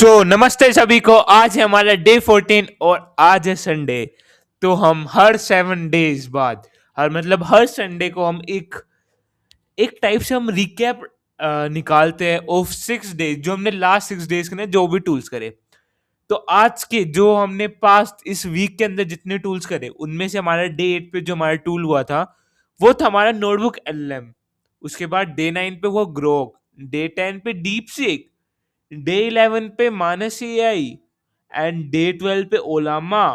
नमस्ते सभी को। आज है हमारा डे 14 और आज है संडे। तो हम हर 7 डेज बाद, हर संडे को हम एक एक टाइप से हम रिकैप निकालते हैं ऑफ 6 डेज, जो हमने लास्ट 6 डेज के ना जो भी टूल्स करे। तो आज के जो हमने पास्ट इस वीक के अंदर जितने टूल्स करे, उनमें से हमारा डे 8 पे जो हमारा टूल हुआ था वो था हमारा नोटबुक एलएम। उसके बाद डे 9 पे हुआ ग्रोक, डे 10 पे डीप सीक, डे 11 पे मानस एआई, एंड डे 12 पे ओलामा,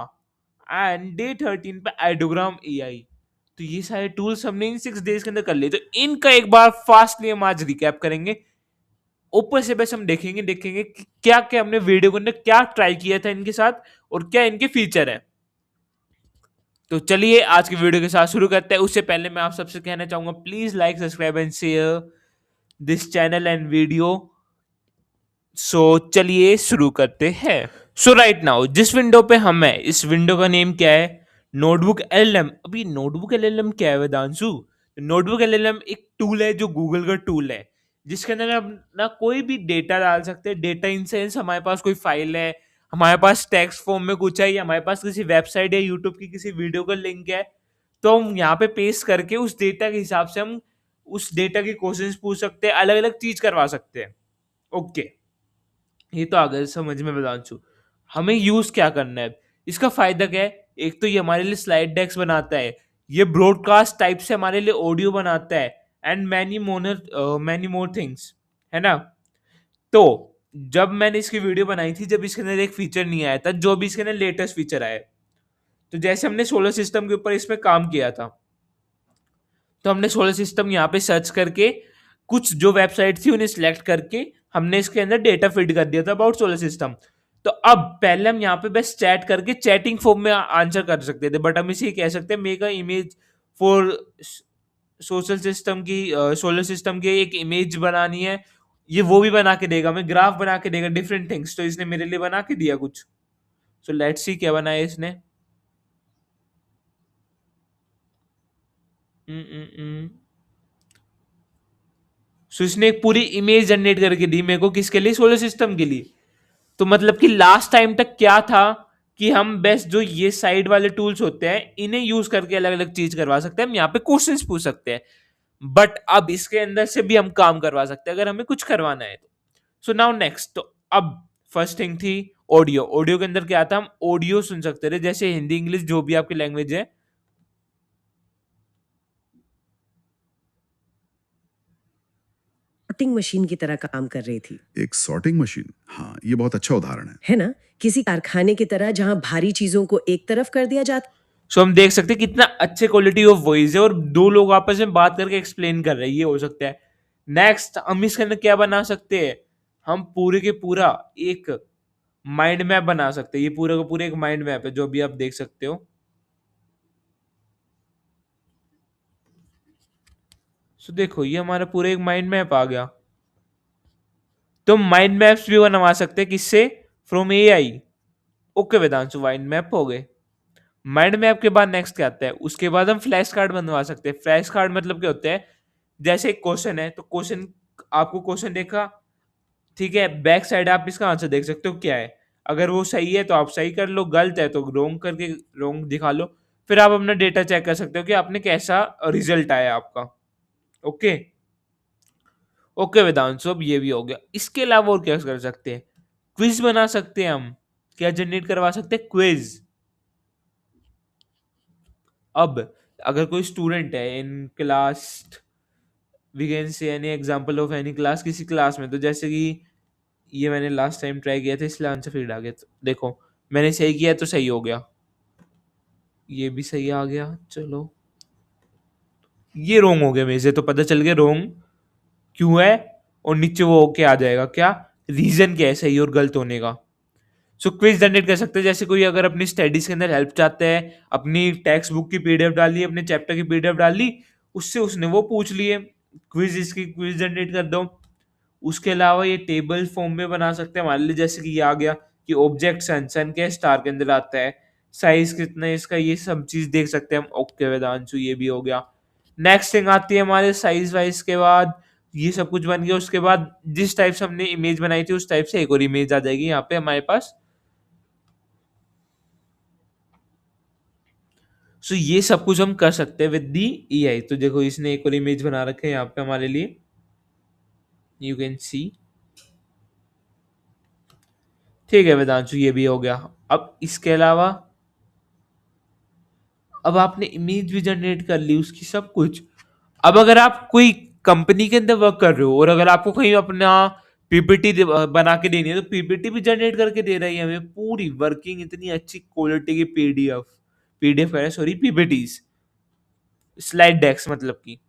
एंड डे 13 पे आइडोग्राम एआई। तो ये सारे टूल्स हमने इन 6 डेज के अंदर कर लिए। तो इनका एक बार फास्टली हम आज रिकैप करेंगे। ऊपर से बस हम देखेंगे कि क्या क्या हमने वीडियो के अंदर क्या ट्राई किया था इनके साथ और क्या इनके फीचर है। तो चलिए आज की वीडियो के साथ शुरू करते हैं। उससे पहले मैं आप सबसे कहना चाहूंगा, please like, subscribe and share this channel and video. चलिए शुरू करते हैं। राइट नाउ जिस विंडो पे हम है, इस विंडो का नेम क्या है? Notebook LLM. अभी नोटबुक एलएलएम क्या है वेदांशु? नोटबुक एलएलएम एक टूल है जो गूगल का टूल है, जिसके अंदर हम ना कोई भी डेटा डाल सकते हैं। डेटा इन सेंस हमारे पास कोई फाइल है, हमारे पास टेक्स्ट फॉर्म में कुछ है, या हमारे पास किसी वेबसाइट या यूट्यूब की किसी वीडियो का लिंक है, तो हम यहाँ पे पेस्ट करके उस डेटा के हिसाब से हम उस डेटा के क्वेश्चंस पूछ सकते हैं, अलग अलग चीज करवा सकते हैं। ओके, ये तो आ गया समझ में वेदांशु। हमें यूज क्या करना है, इसका फायदा क्या है? एक तो ये हमारे लिए स्लाइड डेक्स बनाता है, ये ब्रॉडकास्ट टाइप से हमारे लिए ऑडियो बनाता है, एंड मैनी मोर थिंग्स, है ना। तो जब मैंने इसकी वीडियो बनाई थी, जब इसके अंदर एक फीचर नहीं आया था, जो भी इसके अंदर लेटेस्ट फीचर आया, तो जैसे हमने सोलर सिस्टम के ऊपर इसमें काम किया था, तो हमने सोलर सिस्टम यहाँ पे सर्च करके कुछ जो वेबसाइट थी उन्हें सिलेक्ट करके हमने इसके अंदर डेटा फीड कर दिया था अबाउट सोलर सिस्टम। तो अब पहले हम यहाँ पे बस चैट करके चैटिंग फॉर्म में आंसर कर सकते थे, बट हम इसे कह सकते हैं make a image for social system की, सोलर सिस्टम की एक इमेज बनानी है। ये वो भी बना के देगा, हमें ग्राफ बना के देगा, डिफरेंट थिंग्स। तो इसने मेरे लिए बना के दिया कुछ। लेट्स सी क्या बनाया इसने। इसने एक पूरी इमेज जनरेट करके दी मेरे को, किसके लिए? सोलर सिस्टम के लिए। तो मतलब कि लास्ट टाइम तक क्या था कि हम बेस्ट जो ये साइड वाले टूल्स होते हैं इन्हें यूज करके अलग अलग चीज करवा सकते हैं, हम यहाँ पे क्वेश्चंस पूछ सकते हैं, बट अब इसके अंदर से भी हम काम करवा सकते हैं अगर हमें कुछ करवाना है तो। नाउ नेक्स्ट, तो अब फर्स्ट थिंग थी ऑडियो। ऑडियो के अंदर क्या था, हम ऑडियो सुन सकते थे, जैसे हिंदी, इंग्लिश, जो भी आपकी लैंग्वेज है। सॉर्टिंग मशीन की तरह काम कर रही थी। एक सॉर्टिंग मशीन, हाँ, ये बहुत अच्छा उदाहरण है ना, किसी कारखाने की तरह जहां भारी चीजों को एक तरफ कर दिया जाता। हम देख सकते हैं कितना अच्छे क्वालिटी ऑफ वॉइस है, और दो लोग आपस में बात करके एक्सप्लेन कर रहे हैं, ये हो सकता है। नेक्स्ट, हम इसके अंदर क्या बना सकते हैं? हम पूरे के पूरा एक माइंड मैप बना सकते हैं। ये पूरा का पूरा एक माइंड मैप है, जो भी आप देख सकते हो। देखो, ये हमारा पूरा एक माइंड मैप आ गया। तो माइंड मैप्स भी बनवा सकते हैं, किससे? From AI. Okay Vedanshu, mind map हो गए। माइंड मैप के बाद नेक्स्ट क्या आता है? उसके बाद हम फ्लैश कार्ड बनवा सकते हैं। फ्लैश कार्ड मतलब क्या होता है? जैसे एक क्वेश्चन है, तो क्वेश्चन, आपको क्वेश्चन देखा, ठीक है, बैक साइड आप इसका आंसर देख सकते हो क्या है। अगर वो सही है तो आप सही कर लो, गलत है तो रोंग करके रोंग दिखा लो। फिर आप अपना डेटा चेक कर सकते हो कि आपने कैसा रिजल्ट आया आपका। ओके ओके वेदांशु, अब ये भी हो गया। इसके अलावा और क्या कर सकते हैं? क्विज बना सकते हैं हम। क्या जनरेट करवा सकते हैं? क्विज। अब अगर कोई स्टूडेंट है in class, we can say any example of any class, किसी क्लास में, तो जैसे कि ये मैंने लास्ट टाइम ट्राई किया था, इसलिए आंसर फीड आ गया। तो देखो, मैंने सही किया तो सही हो गया, ये भी सही आ गया। चलो, ये रोंग हो गया मेरे से, तो पता चल गया रोंग क्यों है, और नीचे वो होके आ जाएगा क्या, रीजन क्या है सही और गलत होने का। क्विज जनरेट कर सकते हैं। जैसे कोई अगर अपनी स्टडीज के अंदर हेल्प चाहते हैं, अपनी टेक्स्ट बुक की पीडीएफ डाली, अपने चैप्टर की पीडीएफ डाली, उससे उसने वो पूछ लिए, क्विज, इसकी क्विज जनरेट कर दो। उसके अलावा ये टेबल फॉर्म में बना सकते हैं हमारे लिए, जैसे कि ये आ गया कि ऑब्जेक्ट सन के स्टार के अंदर आता है, साइज कितना है इसका, ये सब चीज देख सकते हैं हम। ओके वेदांशु, ये भी हो गया। नेक्स्ट थिंग आती है हमारे साइज वाइज के बाद, ये सब कुछ बन गया। उसके बाद जिस टाइप से हमने इमेज बनाई थी उस टाइप से एक और इमेज आ जाएगी यहाँ पे हमारे पास। सो ये सब कुछ हम कर सकते हैं विद दी एआई। तो देखो इसने एक और इमेज बना रखे हैं यहाँ पे हमारे लिए, यू कैन सी। ठीक है वेदांशु, ये भी हो गया। अब इसके अलावा अब आपने इमेज भी जनरेट कर ली उसकी, सब कुछ। अब अगर आप कोई कंपनी के अंदर वर्क कर रहे हो और अगर आपको कहीं अपना पीपीटी बना के देनी है, तो पीपीटी भी जनरेट करके दे रही है हमें पूरी वर्किंग, इतनी अच्छी क्वालिटी की पीडीएफ, पीडीएफ है सॉरी, पीपीटीज, स्लाइड डेक्स मतलब की।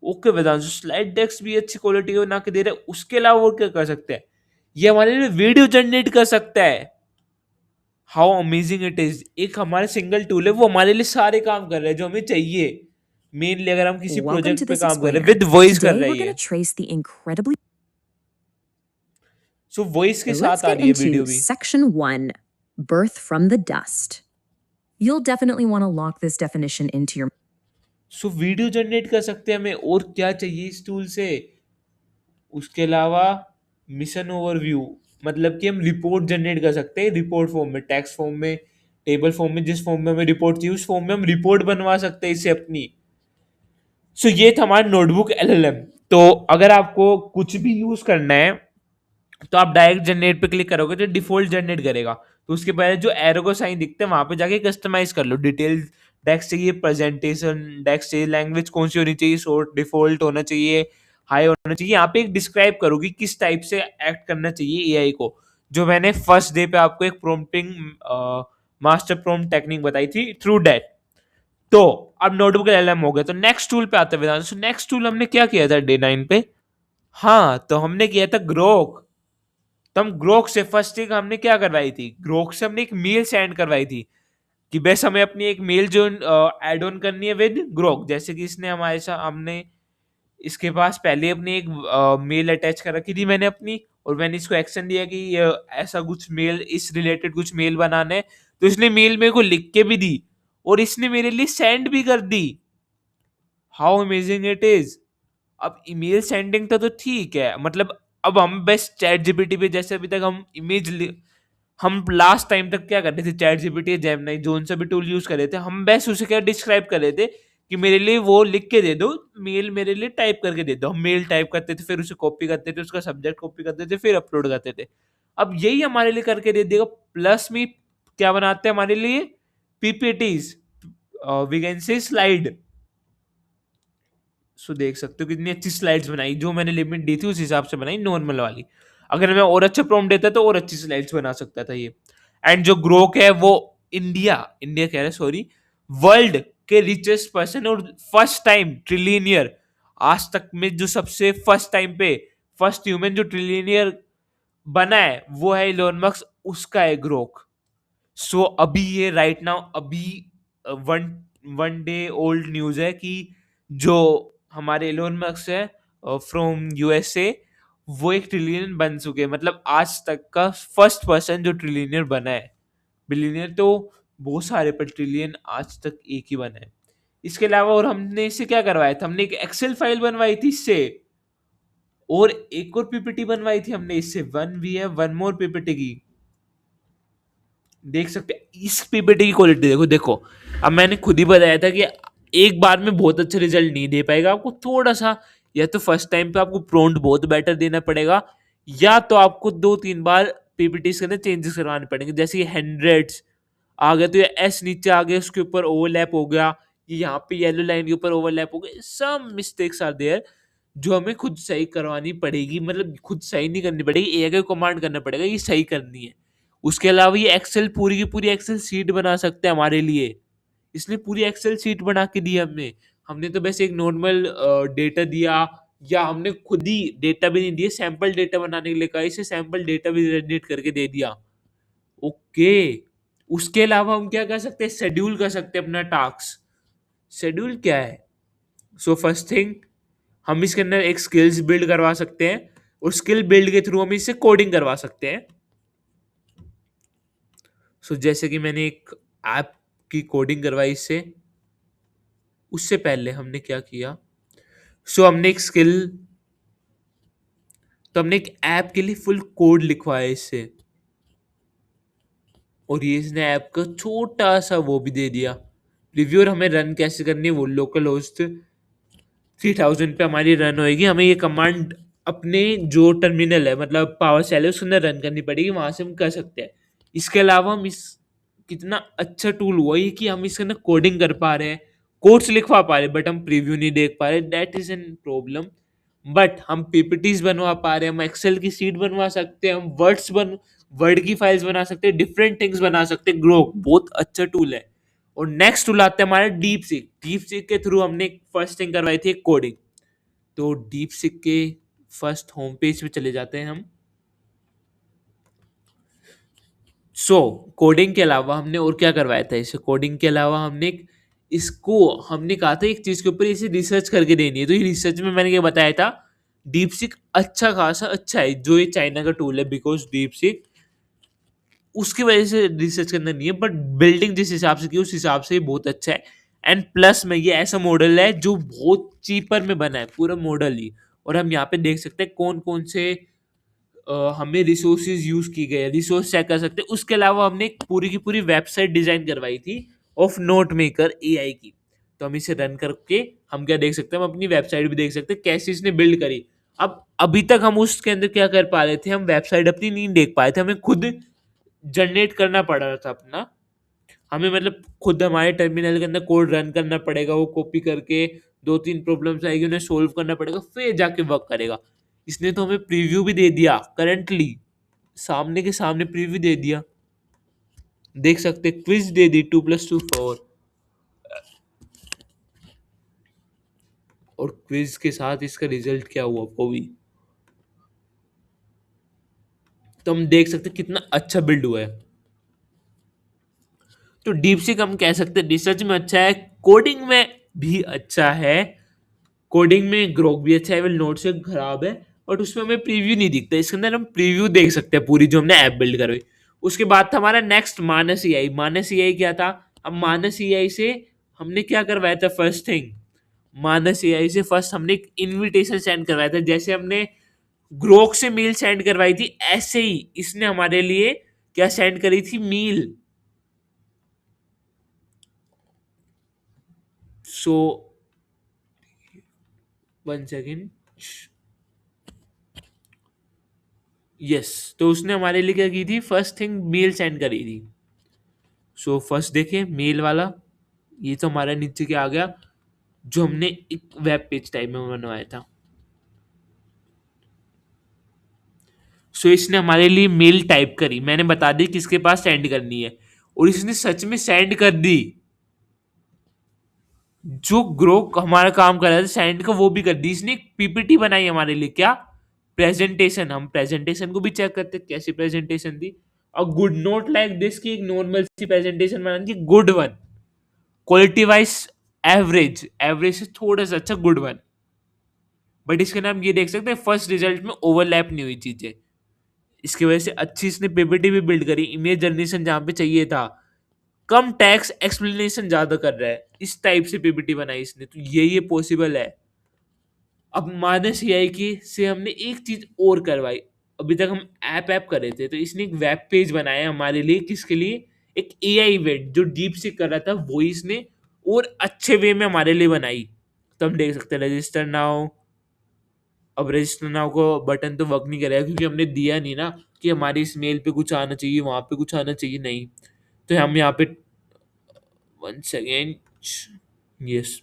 ओके वेदांशु, स्लाइड डेक्स भी अच्छी क्वालिटी के बना के दे रहे हैं। उसके अलावा और क्या कर सकते हैं? ये हमारे लिए वीडियो जनरेट कर सकता है। How amazing it is. एक हमारे सिंगल टूल है, वो हमारे लिए सारे काम कर रहा है जो हमें चाहिए। मेनली अगर हम किसी Welcome to प्रोजेक्ट पे this काम कर रहे हैं, explainer. विद वॉइस कर Today रही we're going है। to trace the incredibly. So voice के So let's साथ आ get रही है वीडियो into भी। section 1, birth from the dust. You'll definitely want to lock this definition into your. So video generate कर सकते हैं हमें, और क्या चाहिए इस टूल से? उसके अलावा मिशन ओवरव्यू, मतलब कि हम रिपोर्ट जनरेट कर सकते हैं रिपोर्ट फॉर्म में, टेक्स्ट फॉर्म में, टेबल फॉर्म में, जिस फॉर्म में हमें रिपोर्ट चाहिए उस फॉर्म में हम रिपोर्ट बनवा सकते हैं इसे अपनी। सो ये था हमारा नोटबुक एलएलएम। तो अगर आपको कुछ भी यूज करना है तो आप डायरेक्ट जनरेट पे क्लिक करोगे तो डिफॉल्ट जनरेट करेगा। तो उसके पहले जो एरो का साइन दिखते हैं वहां पे जाके कस्टमाइज कर लो। डिटेल डेक्स चाहिए, प्रेजेंटेशन डेक्स चाहिए, लैंग्वेज कौन सी होनी चाहिए, शॉर्ट डिफॉल्ट होना चाहिए, हाई होना चाहिए। यहाँ पे एक डिस्क्राइब करोगी किस टाइप से एक्ट करना चाहिए एआई को, जो मैंने फर्स्ट डे पे आपको एक प्रॉम्प्टिंग मास्टर प्रॉम्प्ट टेक्निक बताई थी थ्रू डेट। तो अब नोटबुक एलएलएम हो गया। तो नेक्स्ट टूल पे आते हैं वेदांत। नेक्स्ट टूल हमने क्या किया था डे 9 पे? हाँ, तो हमने किया था ग्रोक। तो हम ग्रोक से फर्स्ट थिंग हमने क्या करवाई थी, ग्रोक से हमने एक मेल सेंड करवाई थी कि बस हमें अपनी एक मेल जो ऐड ऑन करनी है विद ग्रोक। जैसे कि इसने हमारे साथ, हमने इसके पास पहले अपनी एक मेल अटैच कर रखी थी मैंने अपनी, और मैंने इसको एक्शन दिया कि ऐसा कुछ मेल, इस रिलेटेड कुछ मेल बनाना है। तो इसने मेल मेरे को लिख के भी दी और इसने मेरे लिए सेंड भी कर दी। How amazing it is. अब ईमेल सेंडिंग तो ठीक है, मतलब अब हम बस चैट जीपीटी पे, जैसे अभी तक हम हम लास्ट टाइम तक क्या करते थे, चैट जीपीटी, जेमिनी, जोन सा भी टूल यूज कर रहे थे, हम बस उसे क्या डिस्क्राइब कर रहे थे कि मेरे लिए वो लिख के दे दो, मेल मेरे लिए टाइप करके दे दो। हम मेल टाइप करते थे, फिर उसे कॉपी करते थे, उसका सब्जेक्ट कॉपी करते थे, फिर अपलोड करते थे। अब यही हमारे लिए करके दे देगा। प्लस में क्या बनाते हैं हमारे लिए? PPTs, we can say slide. So देख सकते हो कितनी अच्छी स्लाइड्स बनाई, जो मैंने लिमिट दी थी उस हिसाब से बनाई, नॉर्मल वाली। अगर मैं और अच्छा प्रॉम्प्ट देता तो और अच्छी स्लाइड्स बना सकता था ये। एंड जो ग्रोक है वो इंडिया इंडिया कह रहे सॉरी, वर्ल्ड के रिचेस्ट पर्सन और फर्स्ट टाइम ट्रिलियनियर, आज तक में जो सबसे फर्स्ट टाइम पे फर्स्ट ह्यूमन जो ट्रिलियनियर बना है वो है इलोन मस्क, उसका है ग्रोक। सो अभी ये राइट नाउ अभी one one day old news है कि जो हमारे एलोन मस्क है फ्रॉम यूएसए, वो एक ट्रिलियन बन चुके हैं। मतलब आज तक का फर्स्ट पर्सन जो ट्रिलियनियर बना है। बिलियनियर तो बहुत सारे, पर ट्रिलियन आज तक एक ही बना है। इसके अलावा और हमने इससे क्या करवाया था, हमने एक एक्सेल फाइल बनवाई थी इससे, और एक और पीपीटी बनवाई थी हमने इससे। वन वी है वन मोर पीपीटी की, देख सकते हैं इस पीपीटी की क्वालिटी देखो। देखो अब मैंने खुद ही बताया था कि एक बार में बहुत अच्छा रिजल्ट नहीं दे पाएगा, आपको थोड़ा सा, या तो फर्स्ट टाइम पे आपको प्रॉम्प्ट बहुत बेटर देना पड़ेगा, या तो आपको 2-3 बार पीपीटी के अंदर चेंजेस करवाने पड़ेंगे। जैसे ये हंड्रेड्स आ गया तो ये एस नीचे आ गया, उसके ऊपर ओवरलैप हो गया, ये यहाँ पे येलो लाइन के ऊपर ओवरलैप हो गया, सब मिस्टेक्स आर देयर जो हमें खुद सही करवानी पड़ेगी। मतलब खुद सही नहीं करनी पड़ेगी, एआई को कमांड करना पड़ेगा ये सही करनी है। उसके अलावा ये एक्सेल पूरी की पूरी एक्सेल सीट बना सकते हैं हमारे लिए, इसलिए पूरी एक्सेल सीट बना के दी हमने। हमने तो बस एक नॉर्मल डेटा दिया, या हमने खुद ही डेटा भी नहीं दिया, सैंपल डेटा बनाने के लिए कहा, इसे सैंपल डेटा भी जनरेट करके दे दिया। ओके, उसके अलावा हम क्या कर सकते हैं, शेड्यूल कर सकते हैं अपना टास्क। शेड्यूल क्या है? सो फर्स्ट थिंग, हम इसके अंदर एक स्किल्स बिल्ड करवा सकते हैं, और स्किल बिल्ड के थ्रू हम इससे कोडिंग करवा सकते हैं। सो जैसे कि मैंने एक ऐप की कोडिंग करवाई इससे, उससे पहले हमने क्या किया, सो हमने एक स्किल तो हमने एक ऐप के लिए फुल कोड लिखवाया इससे, और ये इसने ऐप का छोटा सा वो भी दे दिया रिव्यू, और हमें रन कैसे करनी है वो लोकल होस्ट 3000 पे हमारी रन होएगी। हमें ये कमांड अपने जो टर्मिनल है मतलब पावर सेल है उसके अंदर रन करनी पड़ेगी, वहां से हम कर सकते हैं। इसके अलावा हम इस कितना अच्छा टूल हुआ ये कि हम इसके अंदर कोडिंग कर पा रहे हैं, कोड्स लिखवा पा रहे हैं, बट हम प्रीव्यू नहीं देख पा रहे, that is an problem. But हम पीपीटीज बनवा पा रहे हैं, हम एक्सेल की सीट बनवा सकते हैं, हम वर्ड की फाइल्स बना सकते हैं, डिफरेंट थिंग्स बना सकते हैं। ग्रोक बहुत अच्छा टूल है। और नेक्स्ट टूल आता है हमारा डीप सीक। डीप सीक के थ्रू हमने फर्स्ट थिंग करवाई थी कोडिंग। तो डीप सीक के फर्स्ट होम पेज पे चले जाते हैं हम। कोडिंग के अलावा हमने और क्या करवाया था इसे, कोडिंग के अलावा हमने कहा था एक चीज के ऊपर इसे रिसर्च करके देनी है। तो ये रिसर्च में मैंने क्या बताया था, डीप सीक अच्छा खासा अच्छा है, जो ये चाइना का टूल है, बिकॉज डीप सीक उसकी वजह से रिसर्च करना नहीं है, बट बिल्डिंग जिस हिसाब से की उस हिसाब से ये बहुत अच्छा है। एंड प्लस में ये ऐसा मॉडल है जो बहुत चीपर में बना है पूरा मॉडल ही। और हम यहाँ पे देख सकते हैं कौन कौन से हमें रिसोर्सेज यूज की गए, रिसोर्स चेक कर सकते हैं। उसके अलावा हमने एक पूरी की पूरी वेबसाइट डिजाइन करवाई थी ऑफ नोट मेकर एआई की। तो हम इसे रन करके हम क्या देख सकते हैं, हम अपनी वेबसाइट भी देख सकते हैं कैसे इसने बिल्ड करी। अब अभी तक हम उसके अंदर क्या कर पा रहे थे, हम वेबसाइट अपनी नहीं देख पाए थे, हमें खुद जनरेट करना पड़ रहा था अपना। हमें मतलब खुद हमारे टर्मिनल के अंदर कोड रन करना पड़ेगा, वो कॉपी करके 2-3 प्रॉब्लम्स आएगी उन्हें सोल्व करना पड़ेगा, फिर जाके वर्क करेगा। इसने तो हमें प्रीव्यू भी दे दिया, करंटली सामने के सामने प्रीव्यू दे दिया, देख सकते क्विज दे दी 2+2 4, और क्विज के साथ इसका रिजल्ट क्या हुआ वो भी। तो हम देख सकते कितना अच्छा बिल्ड हुआ है। तो डीप सीक हम कह सकते हैं रिसर्च में अच्छा है, कोडिंग में भी अच्छा है। कोडिंग में ग्रोक भी अच्छा है, वेल नोट से खराब है, बट उसमें हमें प्रीव्यू नहीं दिखता। इसके अंदर हम प्रीव्यू देख सकते हैं पूरी जो हमने ऐप बिल्ड करवाई। उसके बाद था हमारा नेक्स्ट मानस एआई। मानस एआई क्या था, अब मानस एआई से हमने क्या करवाया था, फर्स्ट थिंग मानस एआई से फर्स्ट हमने एक इनविटेशन सेंड करवाया था। जैसे हमने ग्रोक से मेल सेंड करवाई थी, ऐसे ही इसने हमारे लिए क्या सेंड करी थी, मेल। सो 1 सेकेंड, यस, तो उसने हमारे लिए क्या की थी, फर्स्ट थिंग मेल सेंड करी थी। सो फर्स्ट देखें मेल वाला, ये तो हमारा नीचे क्या आ गया, जो हमने एक वेब पेज टाइप में बनवाया था। सो इसने हमारे लिए मेल टाइप करी, मैंने बता दी किसके पास सेंड करनी है, और इसने सच में सेंड कर दी। जो ग्रोक हमारा काम कर रहा था सेंड का, वो भी कर दी इसने। एक पीपीटी बनाई हमारे लिए, क्या प्रेजेंटेशन। हम प्रेजेंटेशन को भी चेक करते कैसी प्रेजेंटेशन थी। और गुड नोट लाइक दिस की एक नॉर्मल सी प्रेजेंटेशन बनानी थी, good one, quality wise average, average से थोड़ा सा अच्छा, गुड वन। बट इसके नाम ये देख सकते हैं फर्स्ट रिजल्ट में ओवरलैप नहीं हुई चीजें, इसकी वजह से अच्छी इसने पीपीटी भी बिल्ड करी। इमेज जनरेशन जहां पे चाहिए था, कम टैक्स एक्सप्लेनेशन ज्यादा कर रहा है, इस टाइप से पीपीटी बनाई इसने। तो ये पॉसिबल है। अब मानस एआई की से हमने एक चीज और करवाई। अभी तक हम ऐप कर रहे थे, तो इसने एक वेब पेज बनाया हमारे लिए, किसके लिए, एक एआई इवेंट जो डीप सीक कर रहा था वो इसने और अच्छे वे में हमारे लिए बनाई। तो हम देख सकते हैं रजिस्टर नाउ। अब रजिस्टर नाउ को बटन तो वर्क नहीं करेगा क्योंकि हमने दिया नहीं ना कि हमारी इस मेल पे कुछ आना चाहिए, वहां पे कुछ आना चाहिए, नहीं। तो हम यहाँ पे 1 सेकेंड, यस,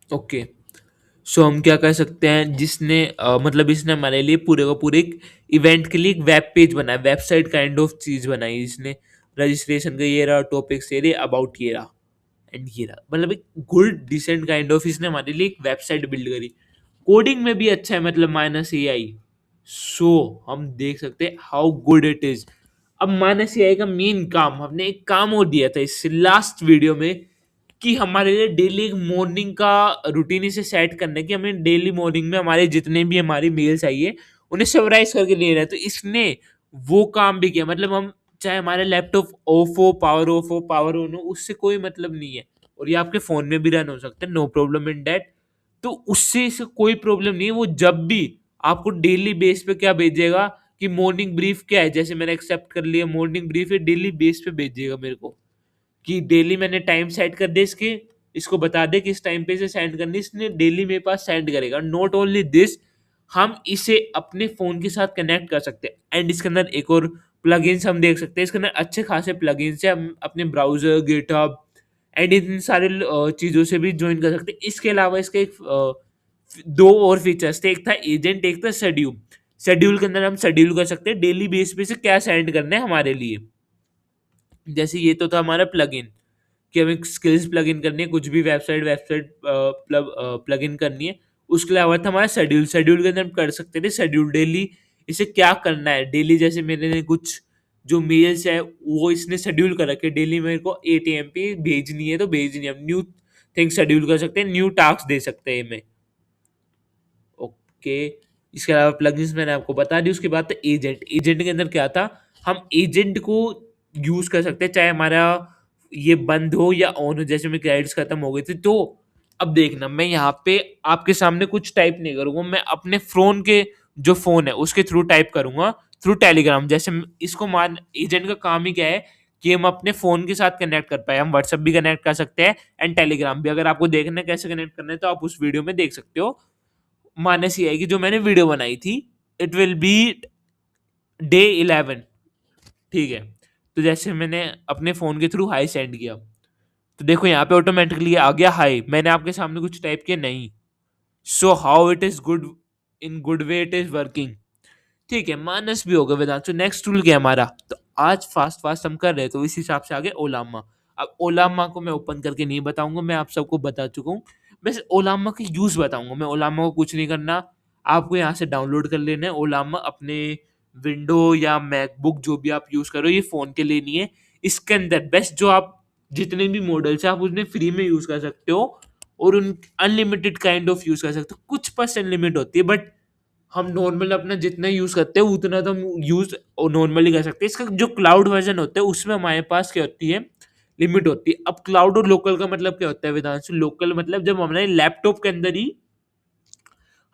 ओके। सो हम क्या कर सकते हैं, जिसने मतलब इसने हमारे लिए पूरे का पूरे एक इवेंट के लिए एक वेब पेज बनाया, वेबसाइट काइंड ऑफ चीज बनाई इसने। रजिस्ट्रेशन का ये रहा, टॉपिक्स ये रहे, अबाउट ये रहा, एंड ये रहा, मतलब एक गुड डिसेंट काइंड ऑफ इसने हमारे लिए एक वेबसाइट बिल्ड करी। कोडिंग में भी अच्छा है, मतलब माइनस एआई। सो हम देख सकते हैं हाउ गुड इट इज। अब माइनस एआई का मेन काम, हमने एक काम और दिया था इससे लास्ट वीडियो में, कि हमारे लिए डेली एक मॉर्निंग का रूटीन इसे सेट करने की, हमें डेली मॉर्निंग में हमारे जितने भी हमारी मेल्स चाहिए उन्हें समराइज करके लेना है। तो इसने वो काम भी किया, मतलब हम चाहे हमारा लैपटॉप ऑफ हो, पावर ऑन हो, उससे कोई मतलब नहीं है। और ये आपके फ़ोन में भी रन हो सकता है, नो प्रॉब्लम इन दैट। तो उससे इसे कोई प्रॉब्लम नहीं है। वो जब भी आपको डेली बेस पे क्या भेजेगा कि मॉर्निंग ब्रीफ क्या है, जैसे मैंने एक्सेप्ट कर लिया मॉर्निंग ब्रीफ है, डेली बेस पे भेजिएगा मेरे को कि डेली मैंने टाइम सेट कर दे इसके, इसको बता दे कि इस टाइम पे इसे सेंड करनी है, इसने डेली मेरे पास सेंड करेगा। नॉट ओनली दिस, हम इसे अपने फ़ोन के साथ कनेक्ट कर सकते हैं। एंड इसके अंदर एक और प्लगइन्स हम देख सकते हैं। इसके अंदर अच्छे खासे प्लगइन्स हैं, हम अपने ब्राउज़र, गिटहब एंड इन सारे चीज़ों से भी जॉइन कर सकते हैं। इसके अलावा इसके एक 2 और फीचर्स थे, एक था एजेंट, एक था शेड्यूल। शेड्यूल के अंदर हम शेड्यूल कर सकते हैं डेली बेस पे से क्या सेंड करना है हमारे लिए। जैसे ये तो था हमारा प्लगइन कि हमें स्किल्स प्लगइन करनी है, कुछ भी वेबसाइट प्लगइन करनी है। उसके अलावा था हमारा शेड्यूल। शेड्यूल के अंदर हम कर सकते थे शेड्यूल डेली इसे क्या करना है। डेली जैसे मेरे ने कुछ जो मेल्स है वो इसने शेड्यूल कर रखे, डेली मेरे को 8 AM पे भेजनी है तो भेजनी है। हम न्यू थिंग शेड्यूल कर सकते हैं, न्यू टास्क दे सकते हैं हमें। ओके, इसके अलावा प्लगइन्स मैंने आपको बता दी। उसके बाद था एजेंट। एजेंट के अंदर क्या था, हम एजेंट को यूज कर सकते हैं चाहे हमारा ये बंद हो या ऑन हो। जैसे मेरे क्रेडिट्स खत्म हो गए थे, तो अब देखना मैं यहाँ पे आपके सामने कुछ टाइप नहीं करूंगा, मैं अपने फोन के जो फोन है उसके थ्रू टाइप करूंगा, थ्रू टेलीग्राम। जैसे इसको मान एजेंट का काम ही क्या है कि हम अपने फोन के साथ कनेक्ट कर पाए। हम व्हाट्सएप भी कनेक्ट कर सकते हैं एंड टेलीग्राम भी। अगर आपको देखना है कैसे कनेक्ट करना है तो आप उस वीडियो में देख सकते हो। मानस ये है कि जो मैंने वीडियो बनाई थी, इट विल बी डे 11, ठीक है। तो जैसे मैंने अपने फोन के थ्रू हाई सेंड किया, तो देखो यहाँ पे ऑटोमेटिकली आ गया हाई। मैंने आपके सामने कुछ टाइप किया नहीं। So how it is good, in good way it is working, ठीक है। मानस भी होगा वेदांत। तो नेक्स्ट टूल क्या है हमारा, तो आज फास्ट फास्ट हम कर रहे हैं तो इस हिसाब से आगे ओलामा। अब ओलामा को मैं ओपन करके नहीं बताऊंगा, मैं आप सबको बता चुका हूँ। बस ओलामा का यूज बताऊंगा मैं। ओलामा को कुछ नहीं करना, आपको यहाँ से डाउनलोड कर लेना है ओलामा अपने विंडो या मैकबुक जो भी आप यूज करो, ये फोन के लिए नहीं है। इसके अंदर बेस्ट जो आप जितने भी मॉडल्स है आप उन्हें फ्री में यूज कर सकते हो और उन अनलिमिटेड काइंड ऑफ यूज कर सकते हो। कुछ % लिमिट होती है, बट हम नॉर्मल अपना जितना यूज करते हैं उतना तो हम यूज नॉर्मली कर सकते हैं। इसका जो क्लाउड वर्जन होता है उसमें हमारे पास क्या होती है, लिमिट होती है। अब क्लाउड और लोकल का मतलब क्या होता है वेदांशु? लोकल मतलब जब हमारे लैपटॉप के अंदर ही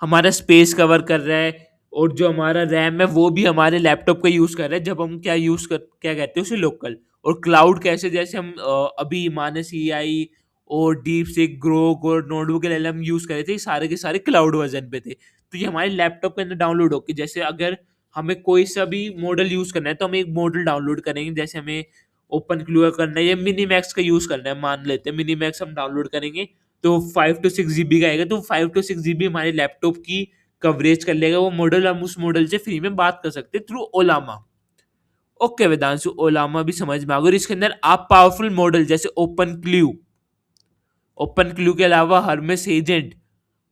हमारा स्पेस कवर कर रहा है और जो हमारा रैम है वो भी हमारे लैपटॉप का यूज कर रहा है, जब हम क्या कहते हैं उसे लोकल। और क्लाउड कैसे, जैसे हम अभी मानस AI और डीप सीक, ग्रोक और नोटबुक LLM यूज कर रहे थे, ये सारे के सारे क्लाउड वर्जन पे थे। तो ये हमारे लैपटॉप के अंदर डाउनलोड होके, जैसे अगर हमें कोई सा भी मॉडल यूज करना है तो हम एक मॉडल डाउनलोड करेंगे। जैसे हमें ओपन क्लूआ करना है या मिनीमैक्स का यूज करना है, मान लेते हैं मिनीमैक्स हम डाउनलोड करेंगे तो 5 to 6 GB का आएगा। तो 5 to 6 GB हमारे लैपटॉप की कवरेज कर लेगा वो मॉडल। हम उस मॉडल से फ्री में बात कर सकते हैं थ्रू ओलामा। ओके वेदांशु, ओलामा भी समझ में आ गया। और इसके अंदर आप पावरफुल मॉडल जैसे ओपन क्लू के अलावा हर्मेस एजेंट,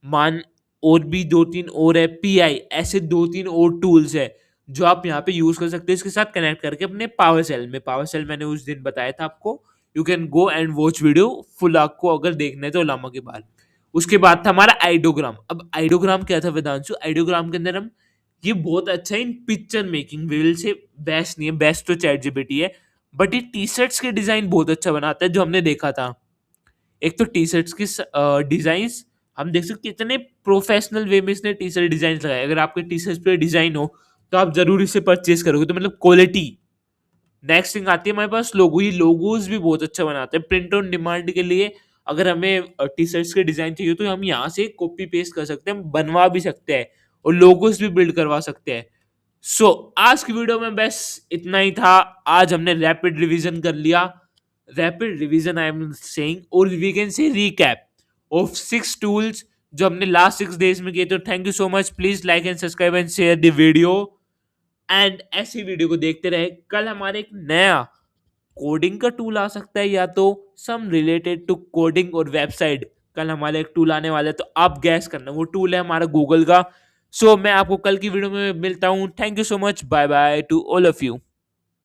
मान और भी 2-3 और है, PI, ऐसे 2-3 और टूल्स है जो आप यहाँ पे यूज कर सकते हैं इसके साथ कनेक्ट करके अपने पावर सेल में। पावर सेल मैंने उस दिन बताया था आपको, you can go and watch video full, आपको अगर देखना है तो ओलामा के बाद। उसके बाद था हमारा आइडियोग्राम। अब आइडियोग्राम क्या था वेदांशु? आइडियोग्राम के अंदर हम, ये बहुत अच्छा है इन picture making. Will say best नहीं है, बेस्ट तो चैट जीपीटी है, बट ये टी शर्ट्स के डिजाइन बहुत अच्छा बनाता है जो हमने देखा था। एक तो टी शर्ट्स की डिजाइन्स हम देख सकते हैं कितने प्रोफेशनल वे में इसने टी शर्ट डिजाइन लगाए। अगर आपके टी शर्ट पे डिजाइन हो तो आप जरूर इसे परचेज करोगे, तो मतलब क्वालिटी। नेक्स्ट थिंग आती है हमारे पास लोगो। ये लोगोज भी बहुत अच्छा बनाते हैं प्रिंट ऑन डिमांड के लिए। अगर हमें टी शर्ट्स के डिजाइन चाहिए तो हम यहाँ से कॉपी पेस्ट कर सकते हैं, बनवा भी सकते हैं और लोगोज भी बिल्ड करवा सकते हैं। सो आज की वीडियो में बस इतना ही था। आज हमने रैपिड रिवीजन कर लिया। Rapid revision I am saying, और we can say recap of 6 tools जो हमने लास्ट 6 डेज में किए। तो thank you so much. Please like and subscribe and share the video and ऐसी वीडियो को देखते रहे। कल हमारे एक नया कोडिंग का टूल आ सकता है या तो सम रिलेटेड टू कोडिंग और वेबसाइट। कल हमारे एक टूल आने वाला है तो आप गैस करना, वो टूल है हमारा गूगल का। सो मैं आपको कल की वीडियो में मिलता हूँ। Thank you so much, bye bye to all of you.